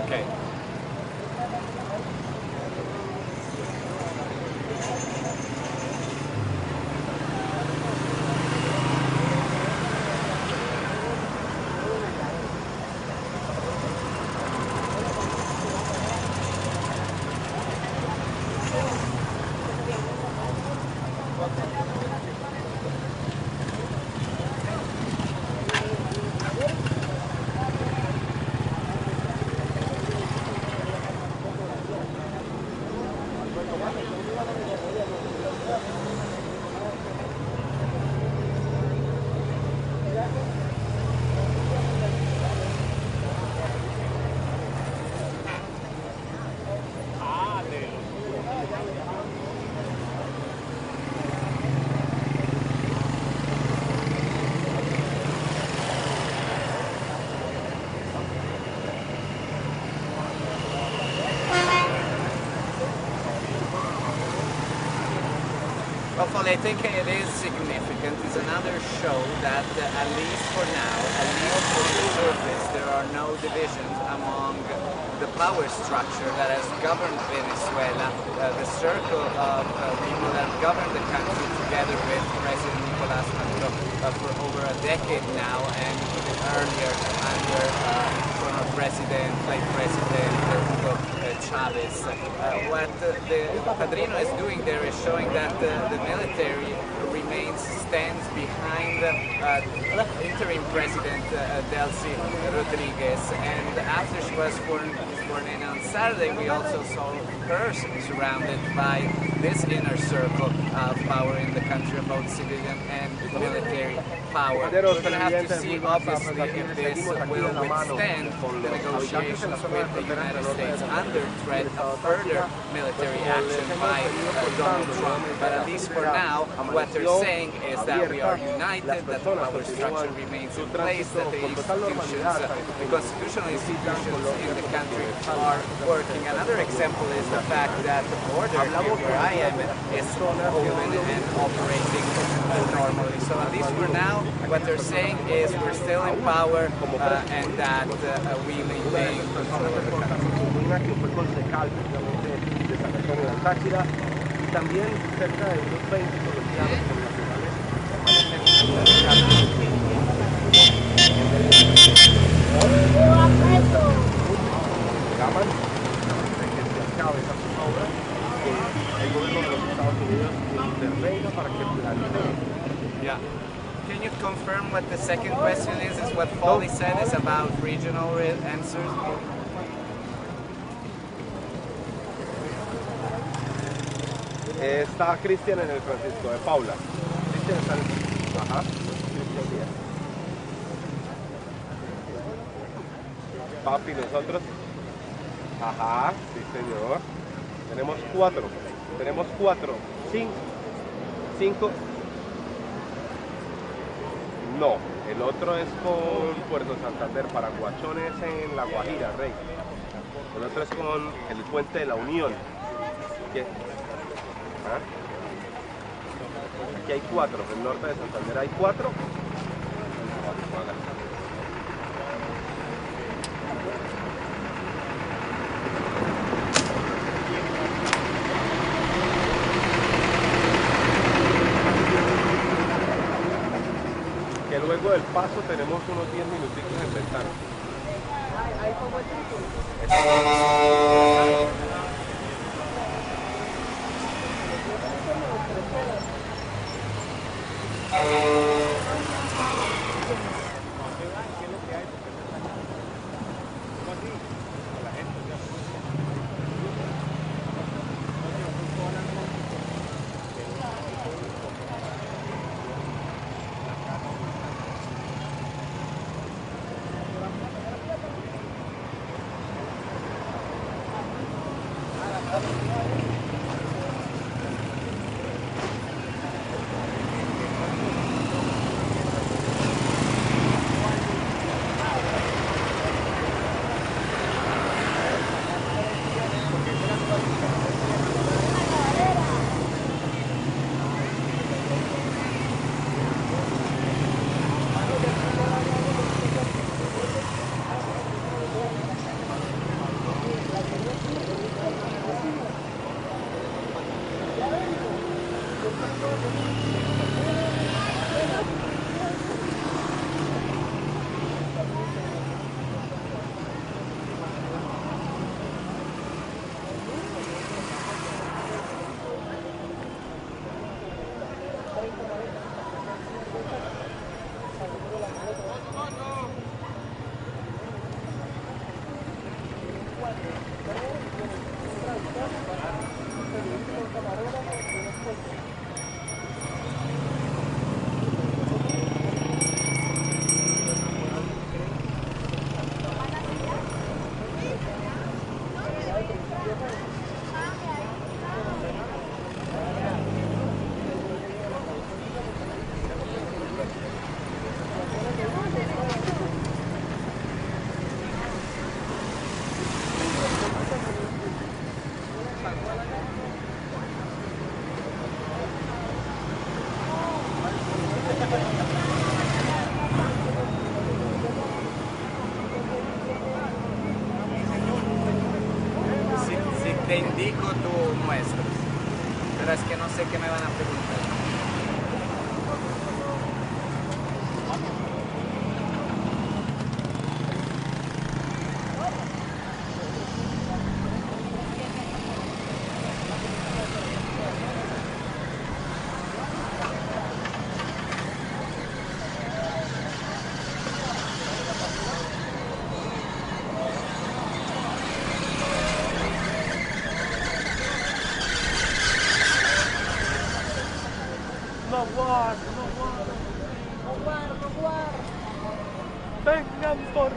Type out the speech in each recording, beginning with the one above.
Okay. Well, I think it is significant. It's another show that, at least for now, at least for the surface, there are no divisions among the power structure that has governed Venezuela, the circle of people that have governed the country together with President Nicolas Maduro for over a decade now, and even earlier under former President, late President Hugo Chavez. What the Padrino is doing there is showing that the military stands behind interim President Delcy Rodriguez, and after she was sworn in on Saturday, we also saw her surrounded by this inner circle of power in the country, both civilian and military power. We're going to have to see, obviously, if this will withstand the negotiations with the United States under threat of further military action by Donald Trump. But at least for now, what they're saying is that we are united, that the power structure remains in place, that the constitutional institutions in the country are working. Another example is the fact that the border here where I am is open and operating normally. So at least for now, what they're saying is we're still in power and that we maintain control of the country. También cerca de unos 20 colombianos llaman de que se acabe esa obra, que el gobierno de los Estados Unidos intervenga para que planee. Yeah. Can you confirm what the second question is? Is what Foley said is about regional answers? Está Cristian en el Francisco de Paula. Cristian está en el... Ajá. Cristian Díaz. Papi, nosotros. Ajá, sí señor. Tenemos cuatro. Tenemos cuatro. Cinco. No, el otro es con Puerto Santander, Paraguachones en La Guajira, Rey. El otro es con el Puente de la Unión. ¿Qué? Aquí hay cuatro, en el norte de Santander hay cuatro. Que luego del paso tenemos unos 10 minutitos en ventana. Ahí pongo el título. te indico tú muestras. Pero es que no sé qué me van a preguntar. No guardo, no guardo. No guardo, no guardo. Vengan por mí.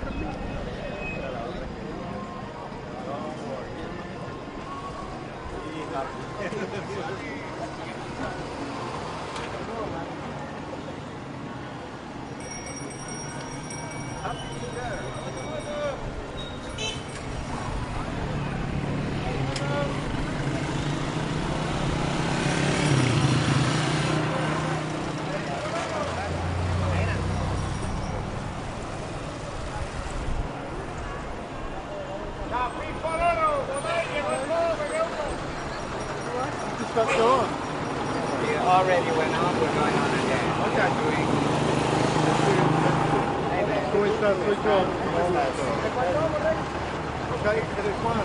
We already went on, we're going on again. Okay. ¿Cómo estás? Soy yo. ¿Cómo estás? Ok, ¿eres Juan?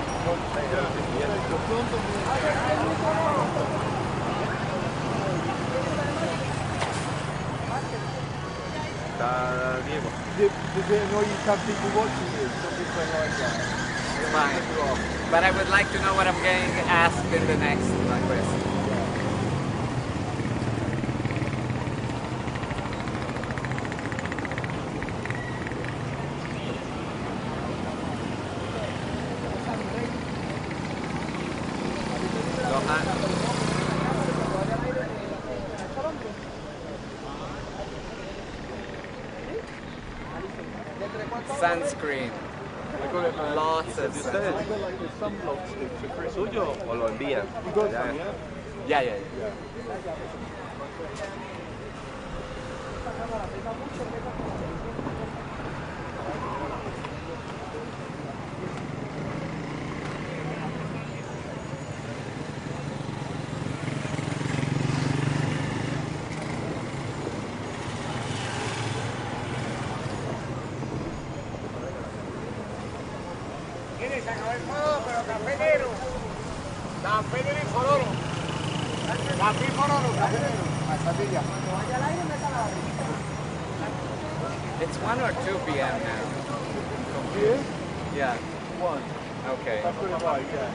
Está Diego. No, you have people watching you, so people like that. Fine. But I would like to know what I'm getting asked in the next question. Sunscreen. Lots of ¿De sunscreen. ustedes? ¿Suyo o lo envían? Yeah, yeah, yeah. Se acabó el todo, pero café negro. Café negro y fororo. Café y fororo, café negro. Cuando vaya al aire, meta la barriguita. It's 1 or 2 p.m. now. Here? Yeah. One. Okay. That's what it was, yeah.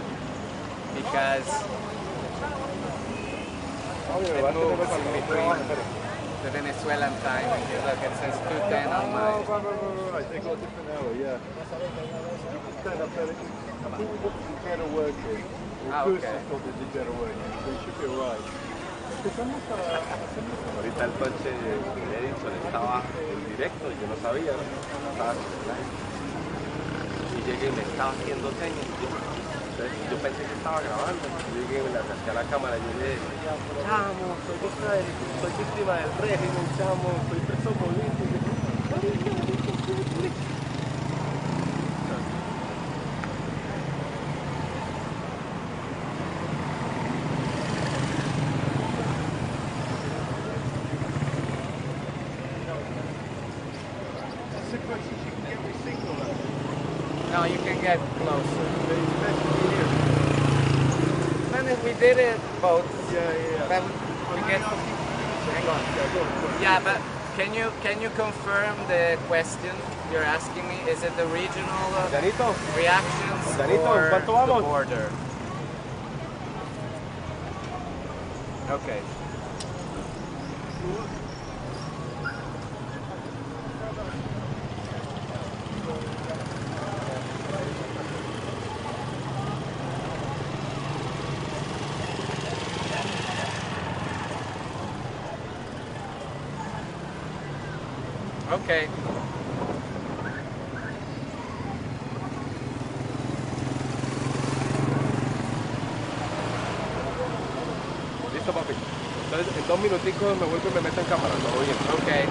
Because it moves in between the Venezuelan time. If you look, it says 2:10 on mine. Right. They got a different hour, yeah. Stand up there. I think we've got the degener working. Ah, Well, okay. Chris has got the degener working, so it should be alright. Ahorita el coche de Edison estaba en directo y yo no sabía, ¿no? Estaba con el live. Y llegué y me estaba haciendo señas. Entonces yo pensé que estaba grabando. Yo llegué y me le acerqué a la cámara y yo le dije, chamo, soy víctima del régimen, chamo, soy preso político. No, you can get closer. Then if we did it both, then we get. Hang on. Yeah, but can you confirm the question you're asking me? Is it the regional Danito, reactions Danito, or ¿cuánto the vamos? border? Okay. Okay. Listo, papi. Entonces, en 2 minuticos me vuelvo y me meto en cámara, todo bien. Okay.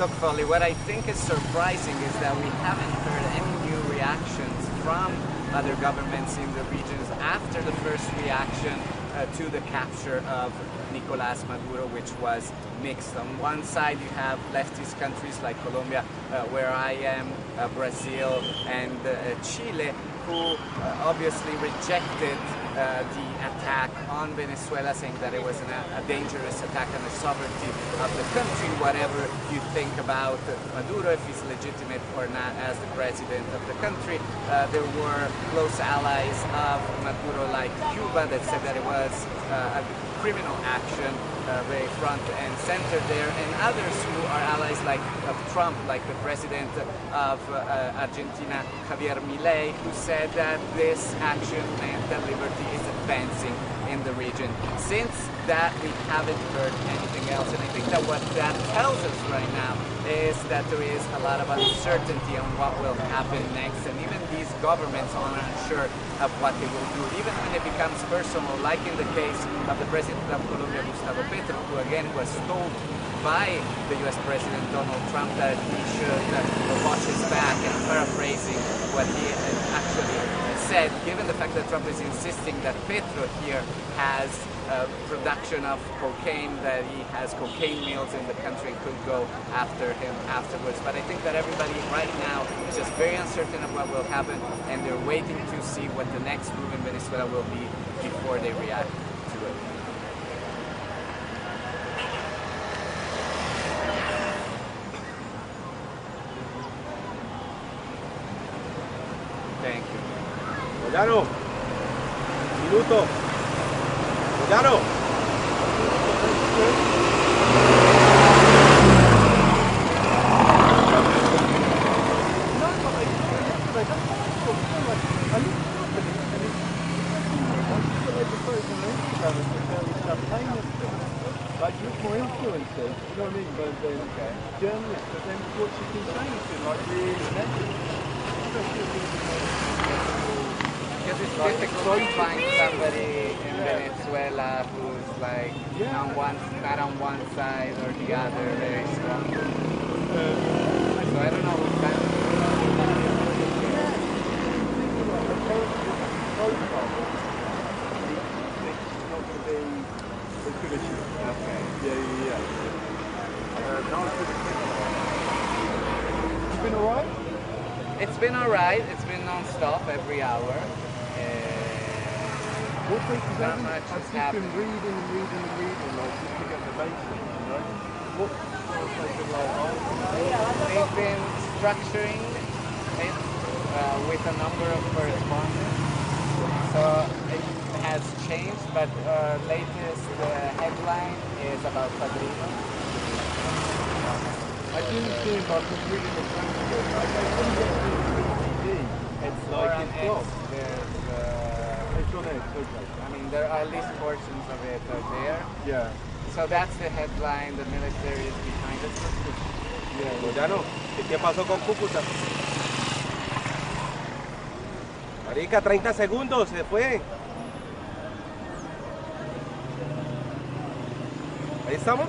Look, Folly, what I think is surprising is that we haven't heard any new reactions from other governments in the regions after the first reaction to the capture of Nicolas Maduro, which was mixed. On one side you have leftist countries like Colombia, where I am, Brazil and Chile, who obviously rejected the attack on Venezuela, saying that it was a dangerous attack on the sovereignty of the country. Whatever you think about Maduro, if he's legitimate or not as the president of the country, there were close allies of Maduro like Cuba that said that it was a criminal action, very front and center there, and others who are allies of Trump, like the president of Argentina, Javier Milei, who said that this action meant that liberty is advancing in the region. Since that, we haven't heard anything else, and I think that what that tells us right now is that there is a lot of uncertainty on what will happen next, and even these governments are unsure of what they will do, even when it becomes personal, like in the case of the president of Colombia, Gustavo Petro, who again was told by the US President Donald Trump that he should watch his back, and paraphrasing what he actually said, given the fact that Trump is insisting that Petro here has production of cocaine, that he has cocaine mills in the country and could go after him afterwards. But I think that everybody right now is just very uncertain of what will happen, and they're waiting to see what the next move in Venezuela will be before they react to it. Thank you. Moyano, minuto. Moyano. Like, look more influencer, you know what I mean, but then journalists, but then what she's been saying has been like really negative. Because it's difficult to find somebody in Venezuela who's like not on one side or the other, very strong. So I don't know who's that. Okay. Yeah. It's been alright? It's been alright. It's been non-stop every hour. Not much I've has just happened. been reading, like, just to get the basics, you know? What have they been like? They've been structuring it with a number of correspondents. So it has changed, but latest headline is about Padrino. I didn't see him, but I was reading the transcript. I couldn't get through the DVD. It's Or like on it's X, off. there's, It's on X, okay. I mean, there are at least portions of it there. Yeah. So that's the headline, the military is behind it. Moyano, ¿qué pasó con Cucuta? Marica, 30 segundos, se fue. Ahí estamos.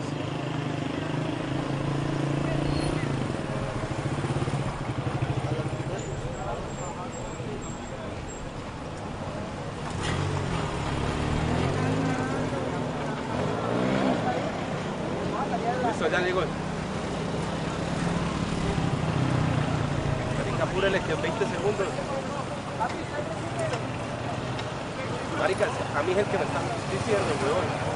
Listo, ya llegó. Marica, apúrele que en 20 segundos. Marica, a mí es el que me está diciendo, weón.